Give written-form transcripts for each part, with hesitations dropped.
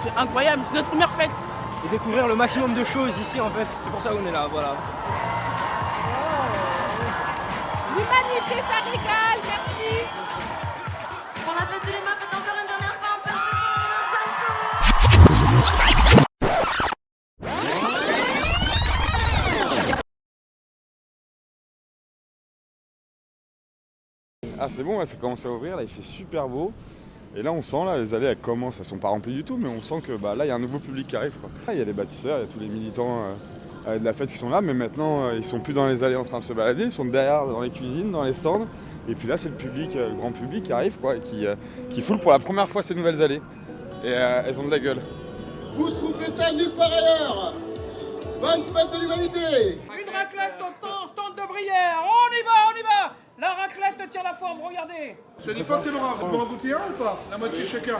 C'est incroyable, c'est notre première fête. Et découvrir le maximum de choses ici en fait, c'est pour ça qu'on est là, voilà. L'humanité, ça régale, merci. Pour la fête de l'humain, faites encore une dernière fois, Ah c'est bon, ouais, ça commence à ouvrir, là il fait super beau. Et là on sent, là, les allées elles commencent, elles sont pas remplies du tout, mais on sent que là il y a un nouveau public qui arrive, quoi. Il y a les bâtisseurs, il y a tous les militants de la fête qui sont là, mais maintenant ils sont plus dans les allées en train de se balader, ils sont derrière dans les cuisines, dans les stands. Et puis là c'est le public, le grand public qui arrive, quoi, et qui foule pour la première fois ces nouvelles allées. Et elles ont de la gueule. Vous trouverez ça nulle part ailleurs. Bonne fête de l'humanité. Une raclette au temps, stand de Brière. On y va, on y va. La raclette tire la forme, regardez. C'est du pâté lorrain, vous pouvez en goûter un ou pas? La moitié chacun.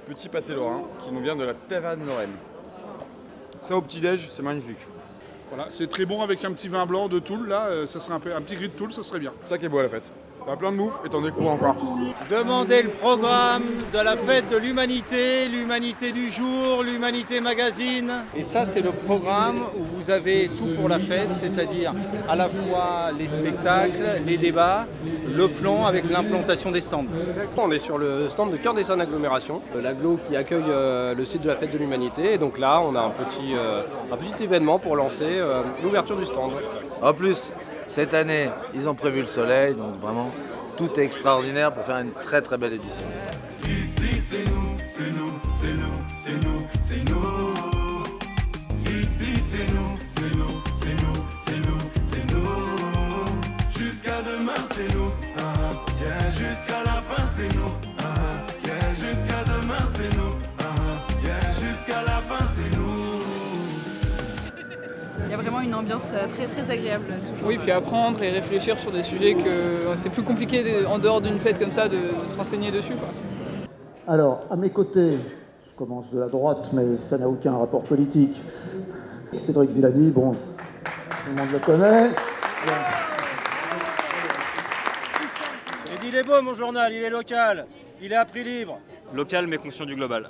Petit pâté lorrain qui nous vient de la Taverne Lorraine. Ça au petit-déj, c'est magnifique. Voilà, c'est très bon avec un petit vin blanc de Toul, là, ça serait un petit gris de Toul, ça serait bien. C'est ça qui est beau à la fête. T'as plein de bouffe et t'en découvres encore. Demandez le programme de la fête de l'humanité, l'humanité du jour, l'humanité magazine. Et ça, c'est le programme où vous avez tout pour la fête, c'est-à-dire à la fois les spectacles, les débats, le plan avec l'implantation des stands. On est sur le stand de Cœur des Saints Agglomération, l'agglo qui accueille le site de la fête de l'humanité. Et donc là, on a un petit événement pour lancer l'ouverture du stand. En plus, cette année, ils ont prévu le soleil, donc vraiment, tout est extraordinaire pour faire une très très belle édition. Ici c'est nous, c'est nous, c'est nous, c'est nous, c'est nous. Ici c'est nous, c'est nous, c'est nous, c'est nous, c'est nous. Jusqu'à demain c'est nous, yeah. Jusqu'à la fin c'est nous, yeah. Jusqu'à demain c'est nous, yeah. Jusqu'à la fin c'est nous. Il y a vraiment une ambiance très très agréable toujours. Oui, puis apprendre et réfléchir sur des sujets que c'est plus compliqué en dehors d'une fête comme ça de se renseigner dessus, quoi. Alors, à mes côtés, je commence de la droite, mais ça n'a aucun rapport politique. Cédric Villani, bon, tout le monde le connaît. Il est beau mon journal, il est local, il est à prix libre. Local mais conscient du global.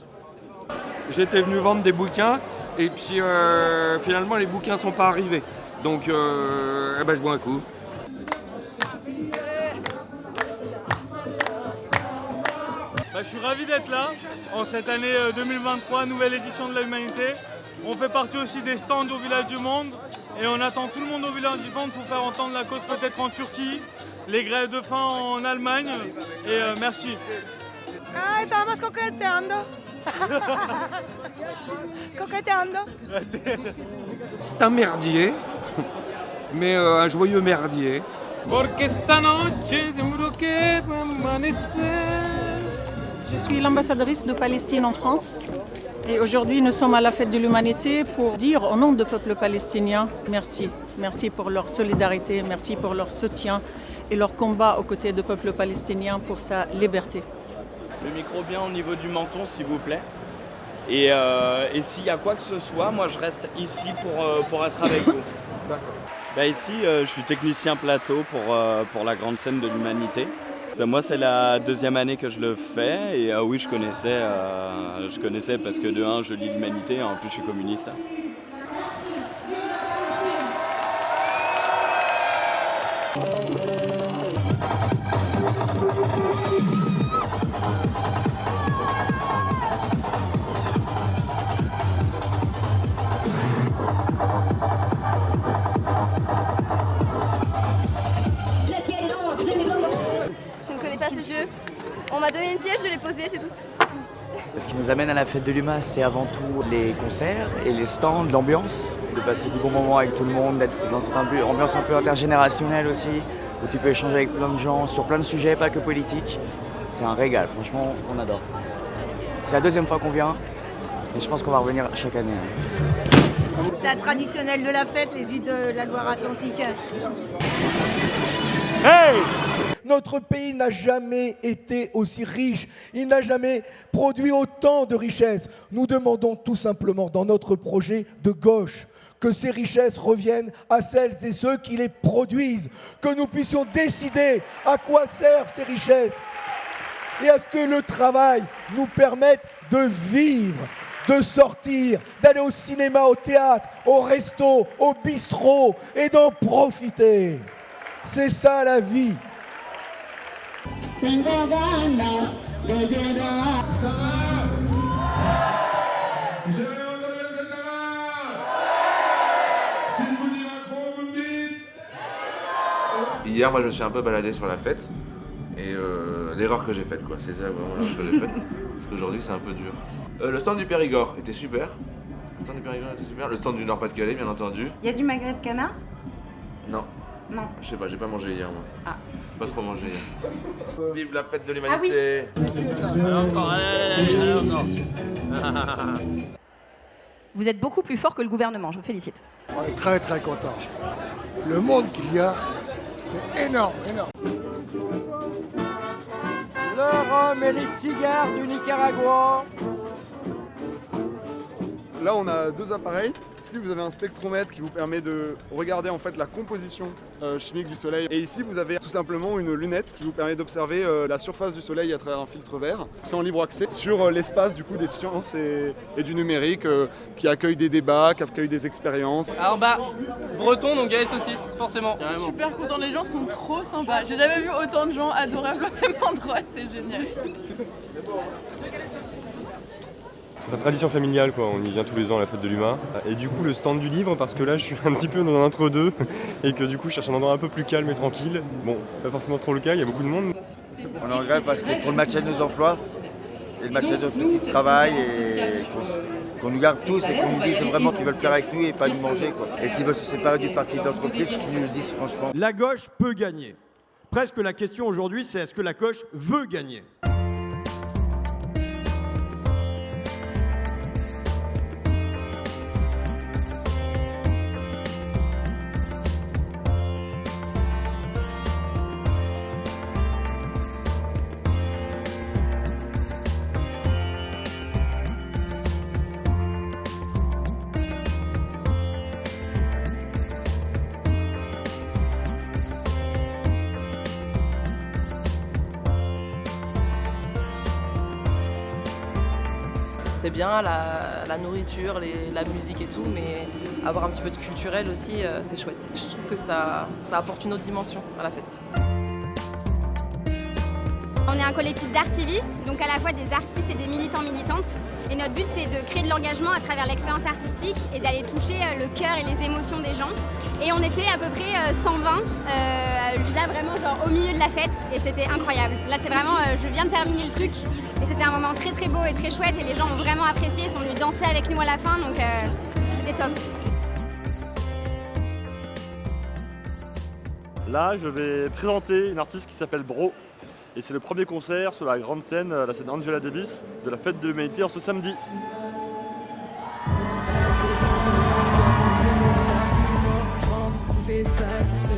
J'étais venu vendre des bouquins et puis finalement les bouquins sont pas arrivés. Donc je bois un coup. Je suis ravi d'être là en cette année 2023, nouvelle édition de l'Humanité. On fait partie aussi des stands au Village du Monde et on attend tout le monde au Village du Monde pour faire entendre la côte peut-être en Turquie, les grèves de faim en Allemagne et merci. Estábamos coqueteando. Coqueteando. C'est un merdier, mais un joyeux merdier. Porque esta noche duro que va amanecer. Je suis l'ambassadrice de Palestine en France et aujourd'hui nous sommes à la fête de l'humanité pour dire au nom du peuple palestinien merci. Merci pour leur solidarité, merci pour leur soutien et leur combat aux côtés du peuple palestinien pour sa liberté. Le micro bien au niveau du menton s'il vous plaît. Et s'il y a quoi que ce soit, moi je reste ici pour être avec vous. Ici je suis technicien plateau pour la grande scène de l'humanité. Moi c'est la deuxième année que je le fais et oui je connaissais parce que de un je lis l'humanité et en plus je suis communiste. Je ne connais pas ce jeu. On m'a donné une pièce, je l'ai posée, c'est tout. Ce qui nous amène à la fête de l'UMA, c'est avant tout les concerts et les stands, l'ambiance, de passer du bon moment avec tout le monde, d'être dans cette ambiance un peu intergénérationnelle aussi, où tu peux échanger avec plein de gens sur plein de sujets, pas que politiques. C'est un régal, franchement, on adore. C'est la deuxième fois qu'on vient, et je pense qu'on va revenir chaque année. C'est la traditionnelle de la fête, les huîtres de la Loire-Atlantique. Hey! Notre pays n'a jamais été aussi riche, il n'a jamais produit autant de richesses. Nous demandons tout simplement dans notre projet de gauche que ces richesses reviennent à celles et ceux qui les produisent, que nous puissions décider à quoi servent ces richesses. et à ce que le travail nous permette de vivre, de sortir, d'aller au cinéma, au théâtre, au resto, au bistrot et d'en profiter. C'est ça la vie. Hier, moi, je me suis un peu baladé sur la fête et l'erreur que j'ai faite, quoi. C'est ça vraiment l'erreur que j'ai faite. Parce qu'aujourd'hui, c'est un peu dur. Le stand du Périgord était super. Le stand du Périgord était super. Le stand du Nord-Pas-de-Calais, bien entendu. Il y a du magret de canard? Non. Non. Je sais pas, j'ai pas mangé hier, moi. Ah. J'ai pas trop mangé hier. Vive la fête de l'humanité! Vous êtes beaucoup plus fort que le gouvernement, je vous félicite. On est très très content. Le monde qu'il y a, c'est énorme, énorme. Le rhum et les cigares du Nicaragua. Là, on a deux appareils. Ici, vous avez un spectromètre qui vous permet de regarder en fait la composition chimique du soleil. Et ici, vous avez tout simplement une lunette qui vous permet d'observer la surface du soleil à travers un filtre vert. C'est en libre accès sur l'espace du coup des sciences et du numérique qui accueille des débats, qui accueille des expériences. Alors breton, donc galette saucisse, forcément. Je suis super content, les gens sont trop sympas. J'ai jamais vu autant de gens adorables au même endroit, c'est génial. C'est la tradition familiale, quoi. On y vient tous les ans à la fête de l'UMA. Et du coup, le stand du livre, parce que là, je suis un petit peu dans un entre-deux et que du coup, je cherche un endroit un peu plus calme et tranquille. Bon, c'est pas forcément trop le cas, il y a beaucoup de monde. On est en grève parce que pour le maintien de nos emplois et le maintien de notre travail, et qu'on nous garde tous et qu'on nous dise vraiment ce qu'ils veulent faire avec nous et pas nous manger, quoi. Et s'ils veulent se séparer du parti d'entreprise, qu'ils nous le disent franchement. La gauche peut gagner. Presque la question aujourd'hui, c'est est-ce que la gauche veut gagner ? C'est bien la nourriture, la musique et tout, mais avoir un petit peu de culturel aussi, c'est chouette. Je trouve que ça apporte une autre dimension à la fête. On est un collectif d'artivistes, donc à la fois des artistes et des militants-militantes. Et notre but, c'est de créer de l'engagement à travers l'expérience artistique et d'aller toucher le cœur et les émotions des gens. Et on était à peu près 120, là vraiment genre au milieu de la fête, et c'était incroyable. Là c'est vraiment, je viens de terminer le truc, et c'était un moment très très beau et très chouette, et les gens ont vraiment apprécié, ils sont venus danser avec nous à la fin, donc c'était top. Là, je vais présenter une artiste qui s'appelle Bro. Et c'est le premier concert sur la grande scène, la scène Angela Davis, de la fête de l'humanité en ce samedi.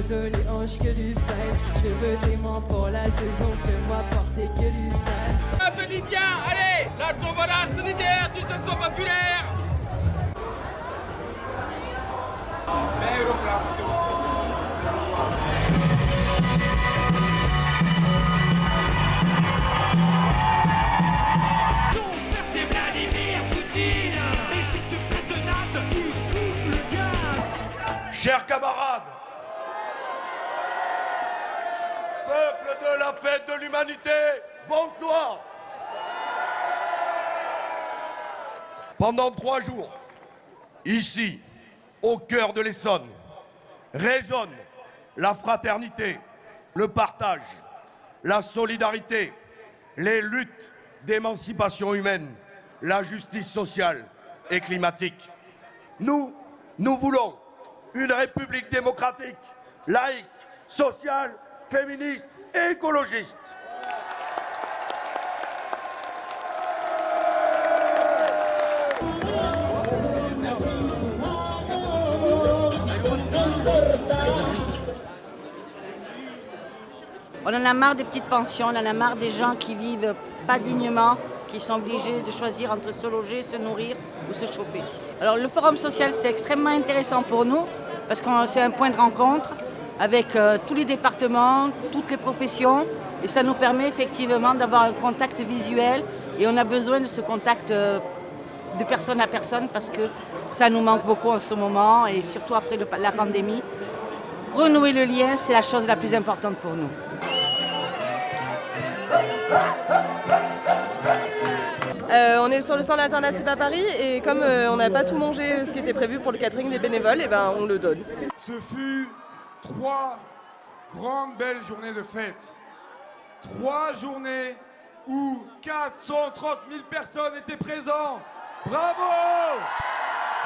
Les hanches que du style, je veux des mains pour la saison, fais-moi porter que du sale. Félicien, allez, la tombola solidaire, du secours populaire. C'est Vladimir Poutine, et si tu traites de naze, il coupe le gaz. Chers camarades, peuple de la fête de l'humanité, bonsoir. Pendant 3 jours, ici, au cœur de l'Essonne, résonne la fraternité, le partage, la solidarité, les luttes d'émancipation humaine, la justice sociale et climatique. Nous voulons une république démocratique, laïque, sociale, féministe et écologiste. On en a marre des petites pensions, on en a marre des gens qui vivent pas dignement, qui sont obligés de choisir entre se loger, se nourrir ou se chauffer. Alors le forum social, c'est extrêmement intéressant pour nous parce que c'est un point de rencontre avec tous les départements, toutes les professions Et ça nous permet effectivement d'avoir un contact visuel et on a besoin de ce contact de personne à personne parce que ça nous manque beaucoup en ce moment et surtout après la pandémie. Renouer le lien, c'est la chose la plus importante pour nous. On est sur le stand alternatif à Paris et comme on n'a pas tout mangé ce qui était prévu pour le catering des bénévoles, et ben on le donne. Ce fut 3 grandes belles journées de fête. 3 journées où 430 000 personnes étaient présentes. Bravo!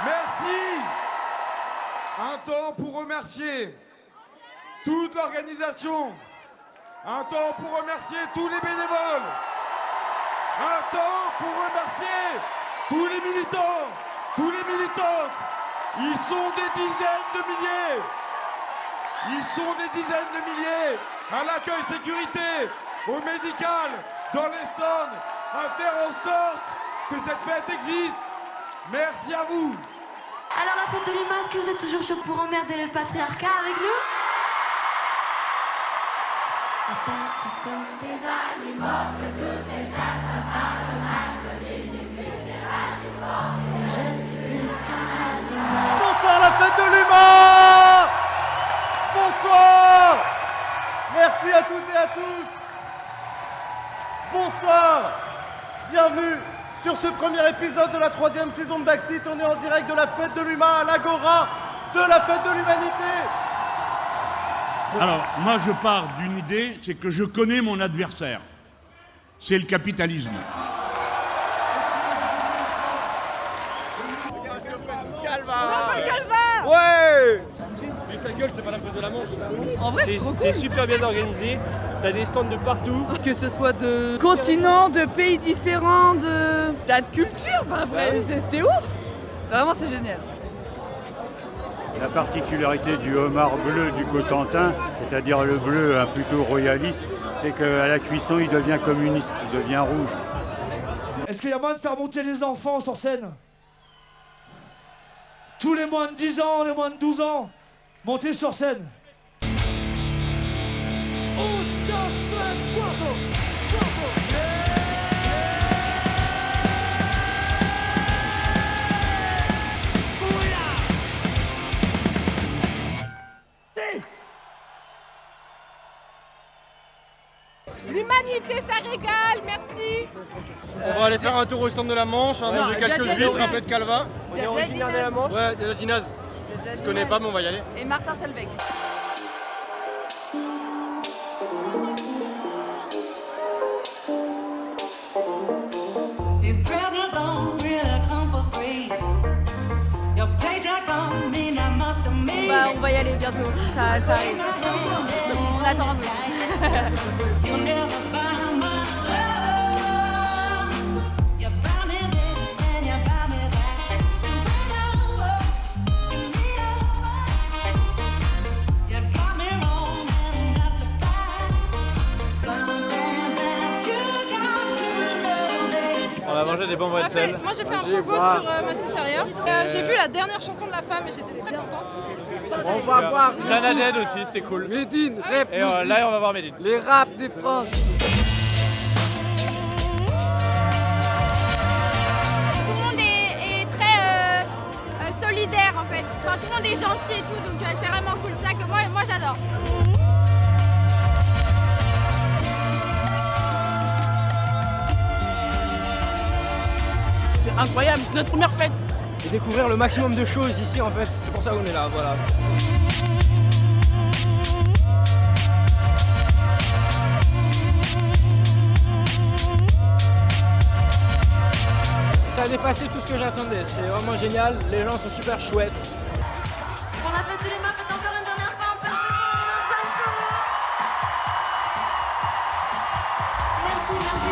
Merci! Un temps pour remercier toute l'organisation. Un temps pour remercier tous les bénévoles. Un temps pour remercier tous les militants, tous les militantes. Ils sont des dizaines de milliers. Ils sont des dizaines de milliers à l'accueil sécurité, au médical, dans les stands, à faire en sorte que cette fête existe. Merci à vous. Alors la fête de l'humain, est-ce que vous êtes toujours chaud pour emmerder le patriarcat avec nous? On parle tous comme des animaux, de toutes les chattes, ça parle mal de mais je suis plus qu'un animal. Bonsoir la fête de l'humain! Bonsoir! Merci à toutes et à tous! Bonsoir! Bienvenue sur ce premier épisode de la 3e saison de Backseat. On est en direct de la fête de l'humain à l'Agora de la fête de l'humanité. Alors, moi je pars d'une idée, c'est que je connais mon adversaire. C'est le capitalisme. Ouais! Mais ta gueule, c'est pas la place de la Manche. En vrai, c'est trop cool. C'est super bien organisé. T'as des stands de partout. Que ce soit de continents, de pays différents, t'as de culture, enfin, vrai, c'est ouf. Vraiment, c'est génial. La particularité du homard bleu du Cotentin, c'est-à-dire le bleu plutôt royaliste, c'est qu'à la cuisson, il devient communiste, il devient rouge. Est-ce qu'il y a moyen de faire monter les enfants sur scène? Tous les moins de 10 ans, les moins de 12 ans, montez sur scène. L'humanité, ça régale, merci. On va aller faire un tour au stand de la Manche, hein, manger quelques huîtres, un peu de calva. On est originaire de la Manche. Ouais, il y a Dinaz. Je connais pas, mais on va y aller. Et Martin Solveig. On va y aller bientôt, ça arrive. On attend un peu. On va manger des bonbons de sel. Moi j'ai fait un pogo sur ma Sisteria. J'ai vu la dernière chanson de la femme et j'étais très contente. On va voir Jeanne Haddad aussi, c'était cool. Médine, rap Et là, on va voir Médine. les raps des France. Tout le monde est très solidaire en fait. Enfin, tout le monde est gentil et tout, donc c'est vraiment cool. C'est ça que moi j'adore. C'est incroyable, c'est notre première fête. Et découvrir le maximum de choses ici en fait, c'est pour ça qu'on est là, voilà. Ça a dépassé tout ce que j'attendais, c'est vraiment génial, les gens sont super chouettes. Pour la fête de l'humain, faites encore une dernière fois, on peut faire un 5 tours. Merci, merci.